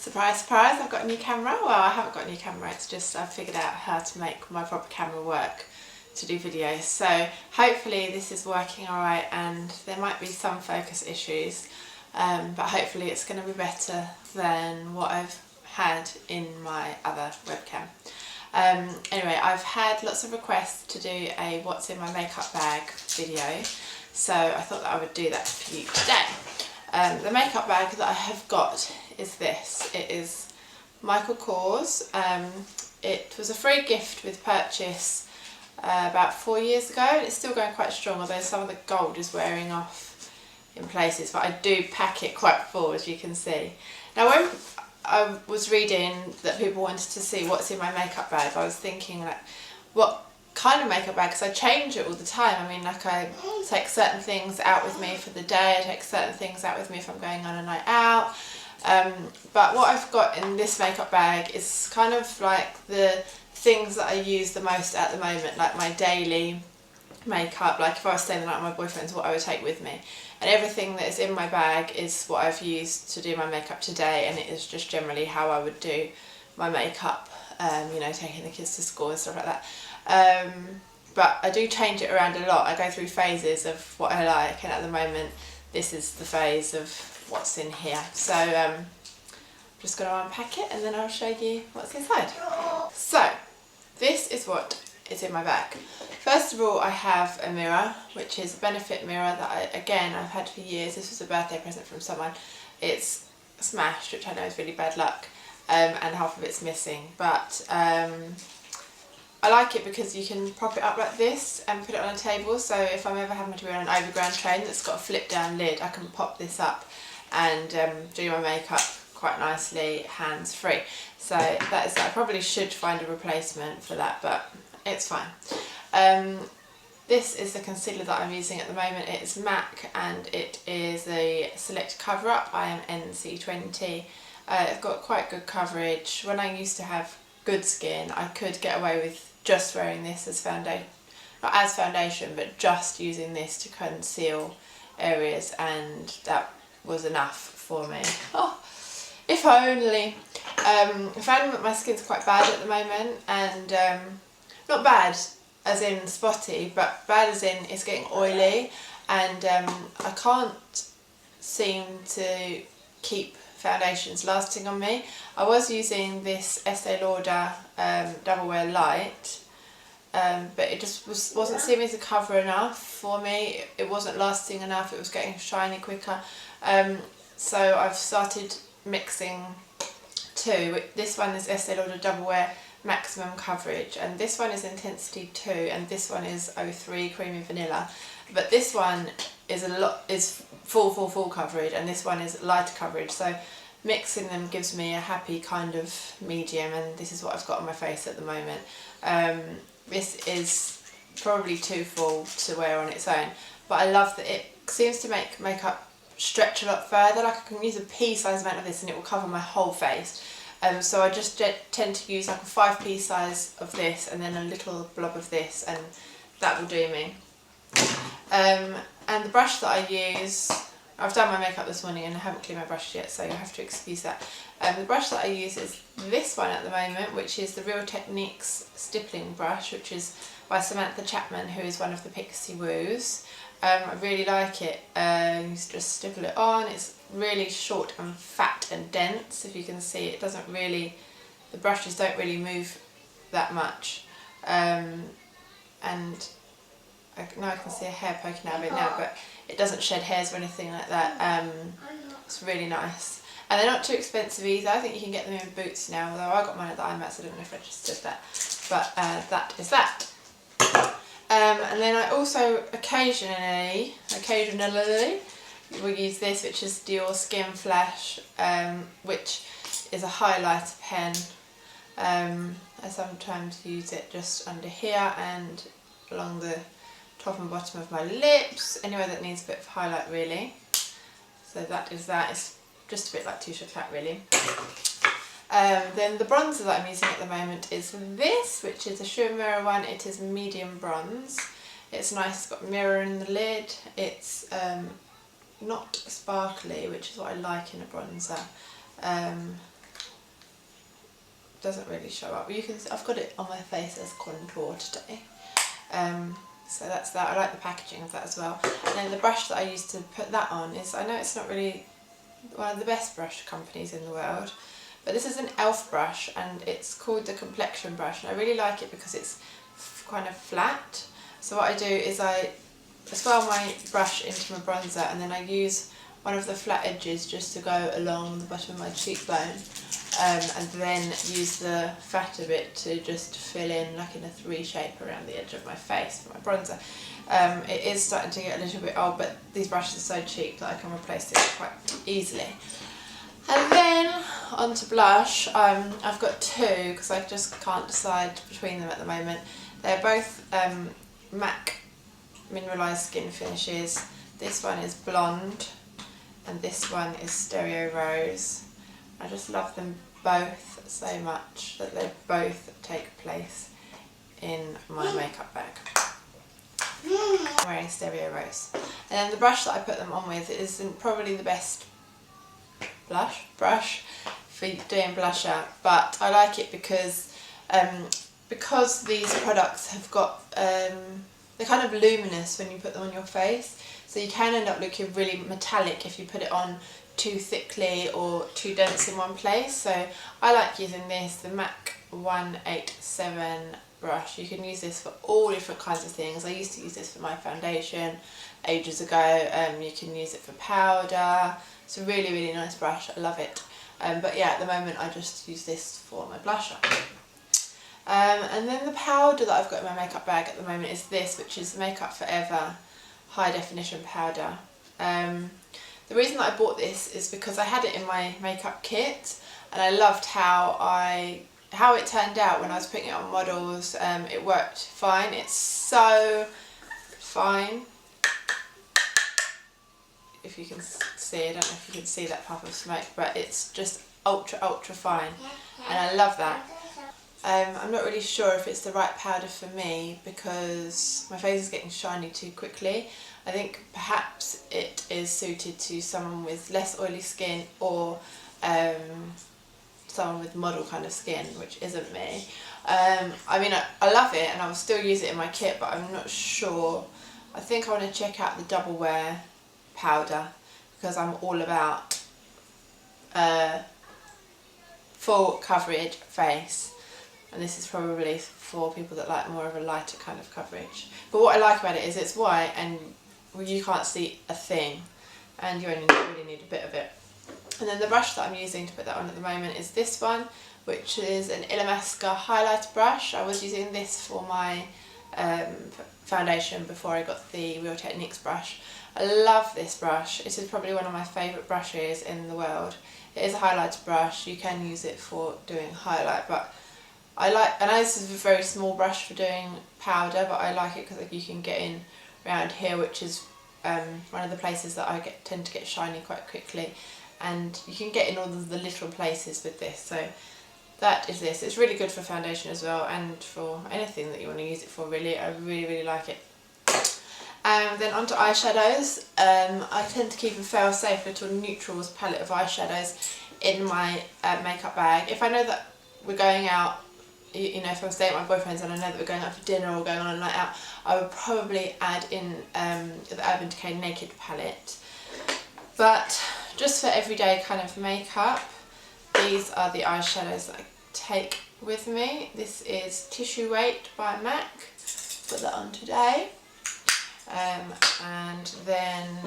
Surprise, surprise, I've got a new camera. Well, I haven't got a new camera, it's just I've figured out how to make my proper camera work to do videos. So hopefully this is working alright, and there might be some focus issues, but hopefully it's going to be better than what I've had in my other webcam. Anyway, I've had lots of requests to do a what's in my makeup bag video, so I thought that I would do that for you today. The makeup bag that I have got is this. It is Michael Kors. It was a free gift with purchase about 4 years ago, and it's still going quite strong, although some of the gold is wearing off in places, but I do pack it quite full, as you can see. Now when I was reading that people wanted to see what's in my makeup bag, I was thinking, like, what kind of makeup bag, because I change it all the time. I mean, like, I take certain things out with me for the day, I take certain things out with me if I'm going on a night out, but what I've got in this makeup bag is kind of like the things that I use the most at the moment, like my daily makeup. Like if I was staying the night with my boyfriend's, what I would take with me, and everything that is in my bag is what I've used to do my makeup today, and it is just generally how I would do my makeup, you know, taking the kids to school and stuff like that. But I do change it around a lot. I go through phases of what I like, and at the moment this is the phase of what's in here. So I'm just going to unpack it and then I'll show you what's inside. So this is what is in my bag. First of all, I have a mirror, which is a Benefit mirror that I've had for years. This was a birthday present from someone. It's smashed, which I know is really bad luck, and half of it's missing, but I like it because you can prop it up like this and put it on a table. So if I'm ever having to be on an overground train that's got a flip down lid, I can pop this up and do my makeup quite nicely, hands free. So that is, I probably should find a replacement for that, but it's fine. This is the concealer that I'm using at the moment. It's MAC and it is a Select Cover Up. I am NC20. It's got quite good coverage. When I used to have good skin, I could get away with just wearing this as foundation, not as foundation, but just using this to conceal areas, and that was enough for me. Oh, if only. I found that my skin's quite bad at the moment, and not bad as in spotty, but bad as in it's getting oily, and I can't seem to keep foundations lasting on me. I was using this Estee Lauder Double Wear Light, but it just wasn't seeming to cover enough for me. It wasn't lasting enough, it was getting shiny quicker. So I've started mixing two. This one is Estee Lauder Double Wear Maximum Coverage, and this one is Intensity 2, and this one is 03 Creamy Vanilla. But this one is full coverage, and this one is lighter coverage. So mixing them gives me a happy kind of medium, and this is what I've got on my face at the moment. This is probably too full to wear on its own, but I love that it seems to make makeup stretch a lot further. Like I can use a pea-sized amount of this and it will cover my whole face. So I just tend to use like a 5p size of this and then a little blob of this, and that will do me. And the brush that I use, I've done my makeup this morning and I haven't cleaned my brush yet, so you'll have to excuse that. The brush that I use is this one at the moment, which is the Real Techniques Stippling Brush, which is by Samantha Chapman, who is one of the Pixie Woos. I really like it. You just stipple it on. It's really short and fat and dense. If you can see, it doesn't really, the brushes don't really move that much. And now I can see a hair poking out of it now, but it doesn't shed hairs or anything like that. It's really nice. And they're not too expensive either. I think you can get them in Boots now, although I got mine at the IMAX, I don't know if I just said that. But that is that. And then I also occasionally will use this, which is Dior Skin Flash, which is a highlighter pen. I sometimes use it just under here and along the top and bottom of my lips, anywhere that needs a bit of highlight really. So that is that. It's just a bit like Touche Éclat really. Then the bronzer that I'm using at the moment is this, which is a Shu Uemura one. It is medium bronze. It's nice, it's got a mirror in the lid. It's not sparkly, which is what I like in a bronzer. doesn't really show up. You can. I've got it on my face as contour today. So that's that. I like the packaging of that as well. And then the brush that I used to put that on is, I know it's not really one of the best brush companies in the world, but this is an e.l.f. brush and it's called the Complexion brush, and I really like it because it's kind of flat. So what I do is I swirl my brush into my bronzer, and then I use one of the flat edges just to go along the bottom of my cheekbone, and then use the fatter bit to just fill in like in a 3 shape around the edge of my face for my bronzer. It is starting to get a little bit old, but these brushes are so cheap that I can replace it quite easily. And then onto blush. I've got 2 because I just can't decide between them at the moment. They're both MAC Mineralized Skin Finishes. This one is Blonde and this one is Stereo Rose. I just love them both so much that they both take place in my makeup bag. I'm wearing Stereo Rose. And then the brush that I put them on with isn't probably the best brush for doing blusher, but I like it because these products have got, they're kind of luminous when you put them on your face, so you can end up looking really metallic if you put it on too thickly or too dense in one place. So I like using this, the MAC 187 brush. You can use this for all different kinds of things. I used to use this for my foundation ages ago. You can use it for powder. It's a really, really nice brush. I love it. But yeah, at the moment I just use this for my blusher. And then the powder that I've got in my makeup bag at the moment is this, which is Makeup Forever High Definition Powder. The reason that I bought this is because I had it in my makeup kit and I loved how it turned out when I was putting it on models. It worked fine. It's so fine. If you can see, I don't know if you can see that puff of smoke, but it's just ultra fine, and I love that. I'm not really sure if it's the right powder for me because my face is getting shiny too quickly. I think perhaps it is suited to someone with less oily skin or someone with model kind of skin, which isn't me. I mean, I love it and I will still use it in my kit, but I'm not sure. I think I want to check out the Double Wear powder because I'm all about full coverage face, and this is probably for people that like more of a lighter kind of coverage. But what I like about it is it's white and you can't see a thing, and you only really need a bit of it. And then the brush that I'm using to put that on at the moment is this one, which is an Illamasqua highlighter brush. I was using this for my foundation before I got the Real Techniques brush. I love this brush. It is probably one of my favourite brushes in the world. It is a highlighter brush. You can use it for doing highlight, but I know this is a very small brush for doing powder, but I like it because you can get in around here, which is one of the places that I tend to get shiny quite quickly, and you can get in all of the little places with this. So that is this. It's really good for foundation as well, and for anything that you want to use it for really. I really like it. Then onto eyeshadows. I tend to keep a fail-safe little neutrals palette of eyeshadows in my makeup bag. If I know that we're going out, you know, if I'm staying at my boyfriend's and I know that we're going out for dinner or going on a night out, I would probably add in the Urban Decay Naked palette. But just for everyday kind of makeup, these are the eyeshadows that I take with me. This is Tissue Weight by MAC. Put that on today. And then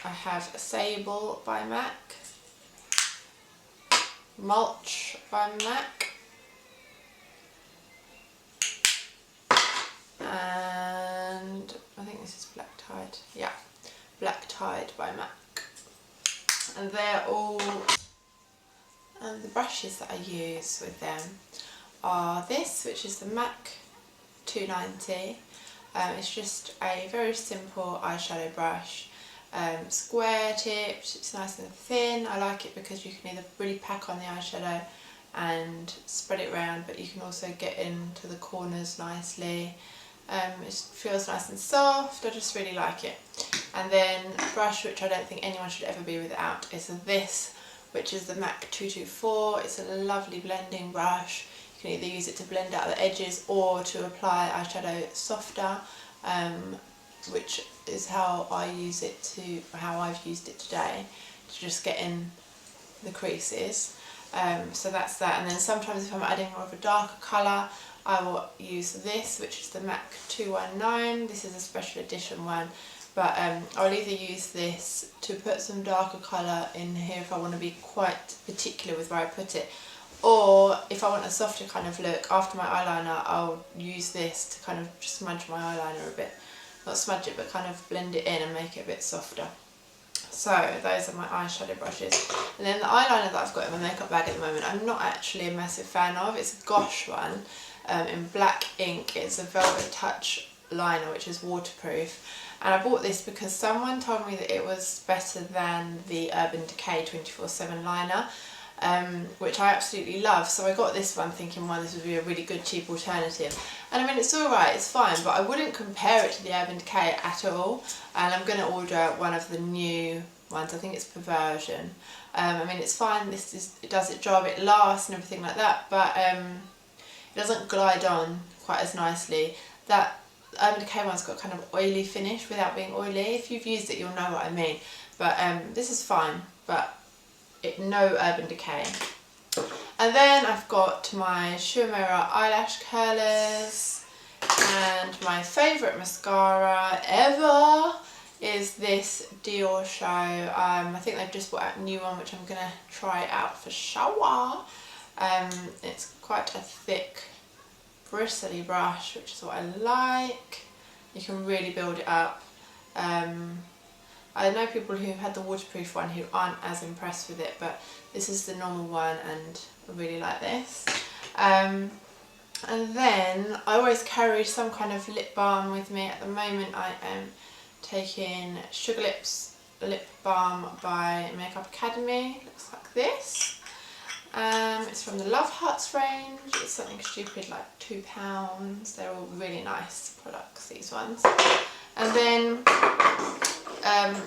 I have Sable by MAC, Mulch by MAC, and I think this is Black Tide. Yeah, Black Tide by MAC. And they're all, and the brushes that I use with them are this, which is the MAC 290. It's just a very simple eyeshadow brush, square tipped, it's nice and thin. I like it because you can either really pack on the eyeshadow and spread it around, but you can also get into the corners nicely. It feels nice and soft. I just really like it. And then a brush which I don't think anyone should ever be without is this, which is the MAC 224. It's a lovely blending brush. You can either use it to blend out the edges or to apply eyeshadow softer, which is how I've used it today, to just get in the creases. So that's that. And then sometimes if I'm adding more of a darker colour, I will use this, which is the MAC 219. This is a special edition one, but I'll either use this to put some darker colour in here if I want to be quite particular with where I put it, or if I want a softer kind of look after my eyeliner, I'll use this to kind of just smudge my eyeliner a bit. Not smudge it, but kind of blend it in and make it a bit softer. So those are my eyeshadow brushes. And then the eyeliner that I've got in my makeup bag at the moment, I'm not actually a massive fan of. It's a Gosh one in black ink. It's a Velvet Touch liner, which is waterproof. And I bought this because someone told me that it was better than the Urban Decay 24/7 liner, which I absolutely love. So I got this one thinking, well, this would be a really good cheap alternative. And I mean, it's alright, it's fine, but I wouldn't compare it to the Urban Decay at all. And I'm going to order one of the new ones. I think it's Perversion. I mean, it's fine, it does its job, it lasts and everything like that, but it doesn't glide on quite as nicely. That Urban Decay one's got kind of oily finish without being oily. If you've used it, you'll know what I mean. But this is fine, but no Urban Decay. And then I've got my Shu Uemura eyelash curlers, and my favourite mascara ever is this Dior Show. I think they've just brought out a new one, which I'm going to try out for shower. It's quite a thick, bristly brush, which is what I like. You can really build it up. I know people who've had the waterproof one who aren't as impressed with it, but this is the normal one and I really like this. And then I always carry some kind of lip balm with me. At the moment I am taking Sugar Lips lip balm by Makeup Academy. It looks like this. It's from the Love Hearts range. It's something stupid like £2. They're all really nice products, these ones. And then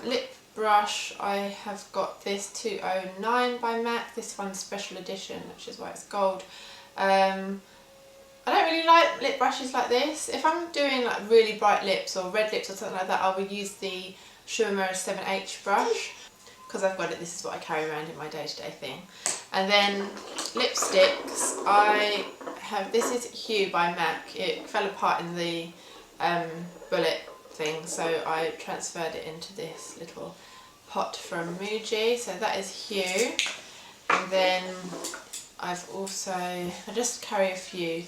lip brush, I have got this 209 by MAC. This one's special edition, which is why it's gold. I don't really like lip brushes like this. If I'm doing like really bright lips or red lips or something like that, I will use the Shu Uemura 7H brush. Because I've got it, this is what I carry around in my day-to-day thing. And then lipsticks, I have, this is Hue by MAC. It fell apart in the bullet thing, so I transferred it into this little pot from Muji. So that is Hue. And then I've also, I just carry a few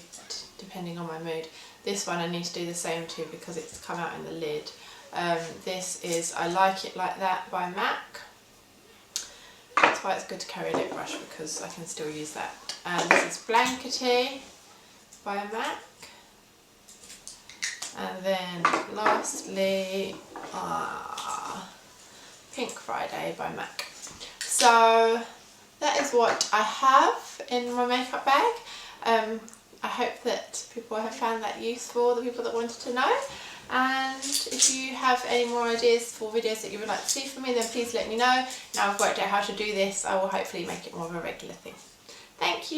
depending on my mood. This one I need to do the same to because it's come out in the lid. This is I Like It Like That by MAC. That's why it's good to carry a lip brush, because I can still use that. And this is Blankety by MAC. And then lastly, Pink Friday by MAC. So that is what I have in my makeup bag. I hope that people have found that useful, the people that wanted to know. And if you have any more ideas for videos that you would like to see from me, then please let me know. Now I've worked out how to do this, I will hopefully make it more of a regular thing. Thank you.